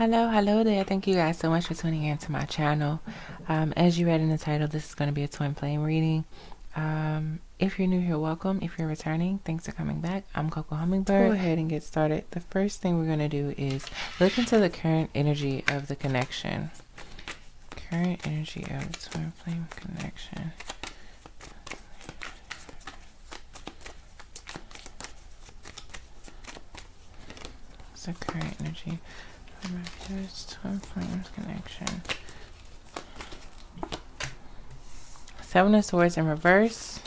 Hello there. Thank you guys so much for tuning in to my channel. As you read in the title, this is going to be a twin flame reading. If you're new here, welcome. If you're returning, thanks for coming back. I'm Coco Hummingbird. Go ahead and get started. The first thing we're going to do is look into the current energy of the connection. Current energy of the twin flame connection. What's the current energy of this twin flame connection? Seven of Swords in reverse.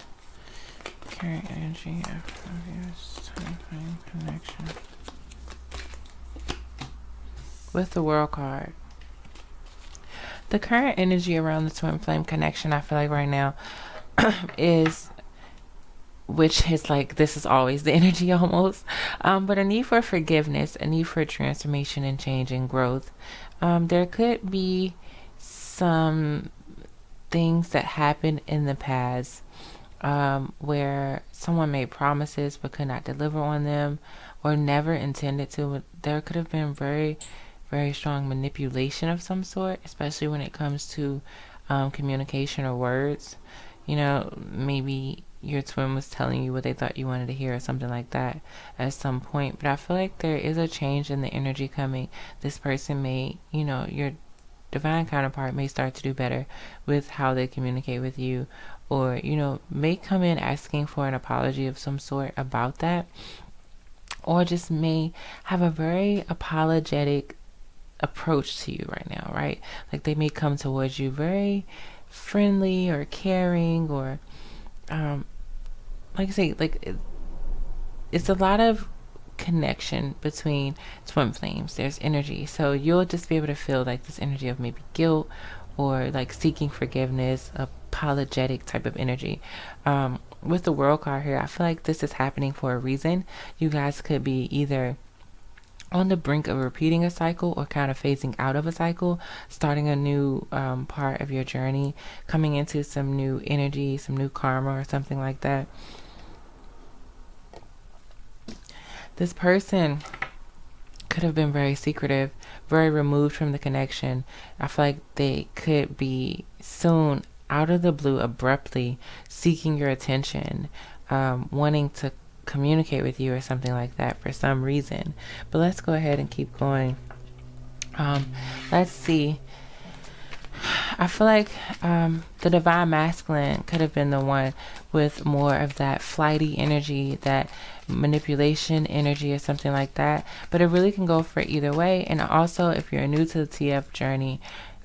Current energy of this twin flame connection. With the World card. The current energy around the twin flame connection, I feel like right now, is, which is like, this is always the energy almost, but a need for forgiveness, a need for transformation and change and growth. There could be some things that happened in the past where someone made promises but could not deliver on them, or never intended to. There could have been very strong manipulation of some sort, especially when it comes to communication or words. You know, maybe your twin was telling you what they thought you wanted to hear or something like that at some point. But I feel like there is a change in the energy coming. This person may, you know, your divine counterpart may start to do better with how they communicate with you, or, you know, may come in asking for an apology of some sort about that, or just may have a very apologetic approach to you right now, right? Like they may come towards you very friendly or caring, or like I say, like it's a lot of connection between twin flames. There's energy, so you'll just be able to feel like this energy of maybe guilt or like seeking forgiveness, apologetic type of energy. With the World card here, I feel like this is happening for a reason. You guys could be either on the brink of repeating a cycle or kind of phasing out of a cycle, starting a new part of your journey, coming into some new energy, some new karma or something like that. This person could have been very secretive, very removed from the connection. I feel like they could be soon, out of the blue, abruptly seeking your attention, wanting to communicate with you or something like that for some reason. But let's go ahead and keep going. Let's see. I feel like the divine masculine could have been the one with more of that flighty energy, that manipulation energy or something like that. But it really can go for either way. And also, if you're new to the TF journey,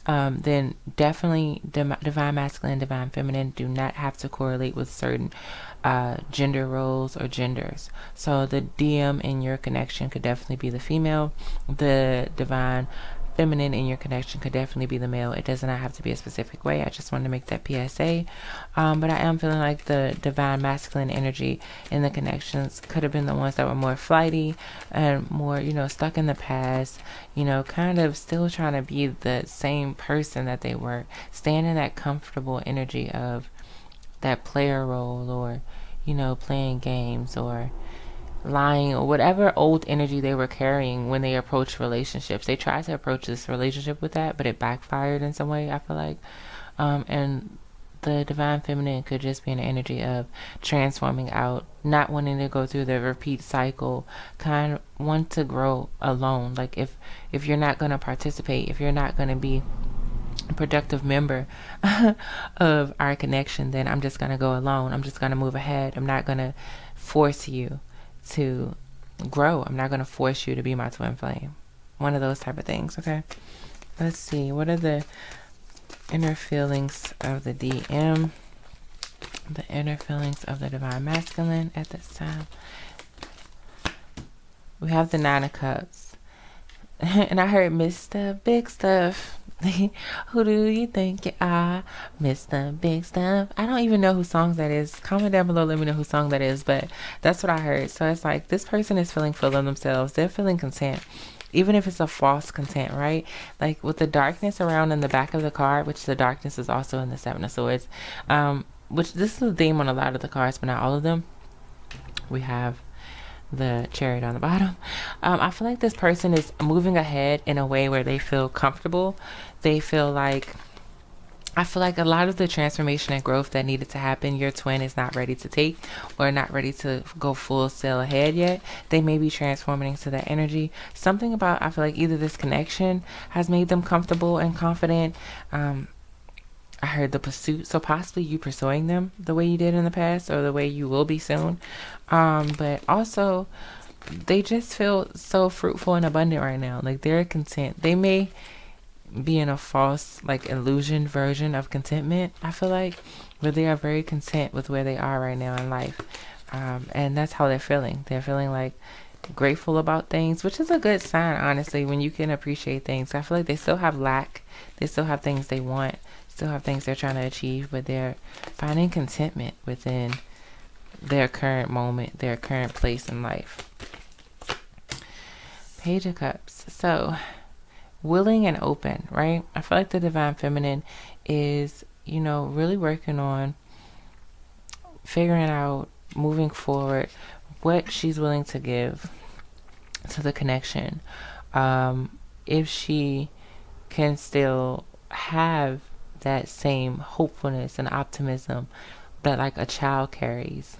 then definitely divine masculine, divine feminine do not have to correlate with certain gender roles or genders. So the DM in your connection could definitely be the female. The divine feminine in your connection could definitely be the male. It does not have to be a specific way. I just wanted to make that PSA. But I am feeling like the divine masculine energy in the connections could have been the ones that were more flighty and more, you know, stuck in the past, you know, kind of still trying to be the same person that they were, staying in that comfortable energy of that player role, or, you know, playing games or lying, or whatever old energy they were carrying when they approached relationships. They tried to approach this relationship with that, but it backfired in some way, I feel like. And the divine feminine could just be an energy of transforming out, not wanting to go through the repeat cycle, kind of want to grow alone. Like if you're not going to participate, if you're not going to be a productive member of our connection, then I'm just going to go alone. I'm just going to move ahead. I'm not going to force you to grow. I'm not going to force you to be my twin flame. One of those type of things. Okay, let's see, what are the inner feelings of the DM, the inner feelings of the divine masculine at this time? We have the Nine of Cups. And I heard Mr. Big Stuff. Who do you think you are, Mr. Big Stuff? I don't even know whose song that is. Comment down below, let me know whose song that is, but that's what I heard. So it's like this person is feeling full of themselves. They're feeling content, even if it's a false content, right? Like with the darkness around in the back of the card, which the darkness is also in the Seven of Swords, which this is the theme on a lot of the cards, but not all of them. We have the cherry on the bottom. I feel like this person is moving ahead in a way where they feel comfortable. They feel like, I feel like a lot of the transformation and growth that needed to happen, your twin is not ready to take, or not ready to go full sail ahead yet. They may be transforming into that energy. Something about, I feel like either this connection has made them comfortable and confident. I heard the pursuit, so possibly you pursuing them the way you did in the past, or the way you will be soon. But also, they just feel so fruitful and abundant right now. Like, they're content. They may be in a false, like, illusion version of contentment, I feel like, but they are very content with where they are right now in life. And that's how they're feeling. They're feeling like grateful about things, which is a good sign, honestly, when you can appreciate things. I feel like they still have lack. They still have things they want, still have things they're trying to achieve, but they're finding contentment within their current moment, their current place in life. Page of Cups. So, willing and open, right? I feel like the Divine Feminine is, really working on figuring out, moving forward, what she's willing to give to the connection. If she can still have that same hopefulness and optimism that, like, a child carries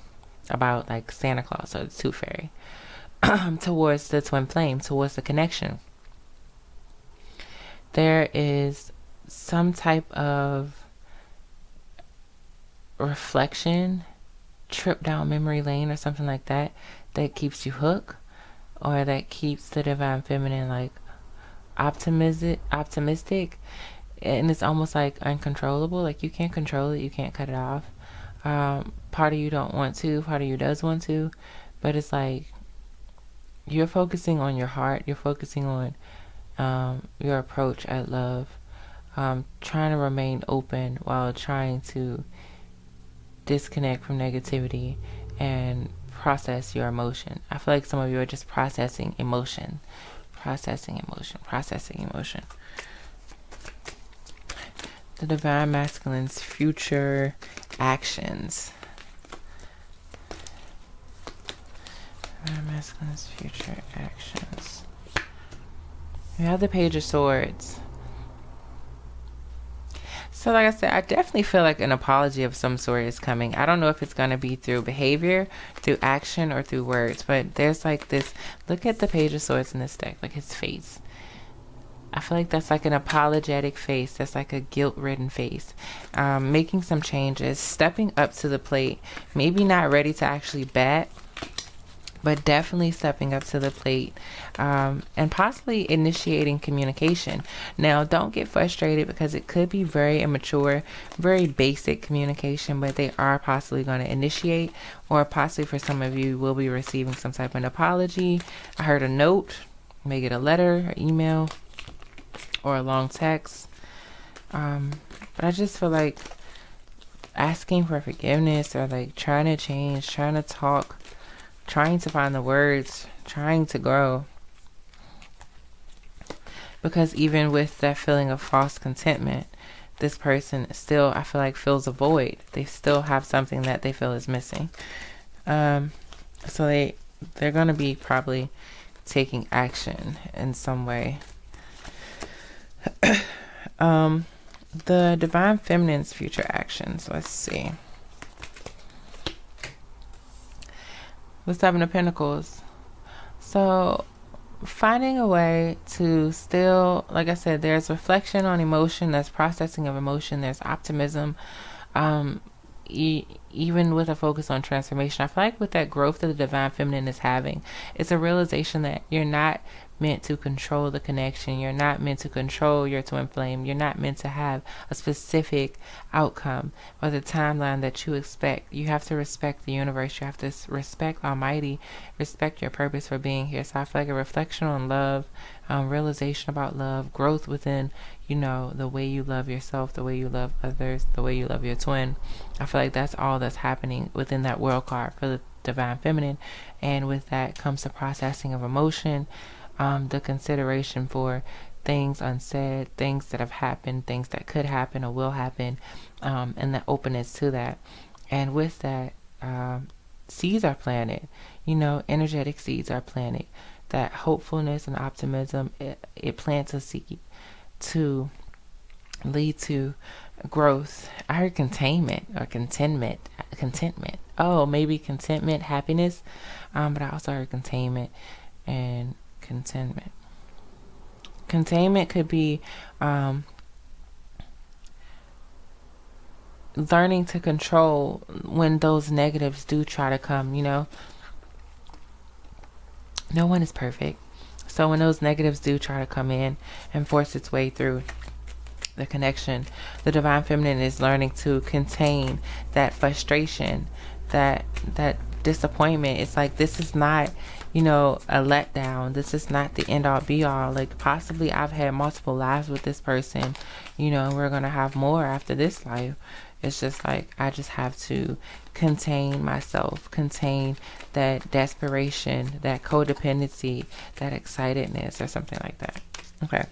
about, like, Santa Claus or the Tooth Fairy towards the twin flame, towards the connection. There is some type of reflection, trip down memory lane or something like that, that keeps you hooked, or that keeps the Divine Feminine, like, optimistic, and it's almost like uncontrollable. Like, you can't control it, you can't cut it off. Part of you don't want to, part of you does want to, but it's like you're focusing on your heart, you're focusing on your approach at love, trying to remain open while trying to disconnect from negativity and process your emotion. I feel like some of you are just processing emotion. The Divine Masculine's future actions. Divine Masculine's future actions. We have the Page of Swords. So like I said, I definitely feel like an apology of some sort is coming. I don't know if it's going to be through behavior, through action, or through words, but there's like this, look at the Page of Swords in this deck, like his face. I feel like that's like an apologetic face. That's like a guilt-ridden face. Making some changes, stepping up to the plate, maybe not ready to actually bat, but definitely stepping up to the plate, and possibly initiating communication. Now, don't get frustrated because it could be very immature, very basic communication, but they are possibly going to initiate, or possibly for some of you will be receiving some type of an apology. I heard a note, make it a letter, or email, or a long text. But I just feel like asking for forgiveness, or like trying to change, trying to talk, trying to find the words, trying to grow. Because even with that feeling of false contentment, this person still, I feel like, feels a void. They still have something that they feel is missing. So they're going to be probably taking action in some way. The Divine Feminine's future actions. Let's see. The Seven of Pentacles. So finding a way to still, like I said, there's reflection on emotion, there's processing of emotion, there's optimism, even with a focus on transformation. I feel like with that growth that the Divine Feminine is having, it's a realization that you're not meant to control the connection. You're not meant to control your twin flame. You're not meant to have a specific outcome or the timeline that you expect. You have to respect the universe. You have to respect Almighty, respect your purpose for being here. So I feel like a reflection on love, realization about love, growth within, the way you love yourself, the way you love others, the way you love your twin. I feel like that's all that's happening within that world card for the Divine Feminine. And with that comes the processing of emotion, the consideration for things unsaid, things that have happened, things that could happen or will happen, and the openness to that. And with that, seeds are planted. You know, energetic seeds are planted. That hopefulness and optimism, it plants a seed to lead to growth. I heard containment or contentment. Oh, maybe contentment, happiness. But I also heard containment and contentment. Containment could be learning to control when those negatives do try to come. You know, no one is perfect. So when those negatives do try to come in and force its way through the connection, the divine feminine is learning to contain that frustration, that disappointment. It's like, this is not, you know, a letdown. This is not the end all be all. Like, possibly I've had multiple lives with this person, you know, and we're gonna have more after this life. It's just like, I just have to contain myself, contain that desperation, that codependency, that excitedness, or something like that. Okay.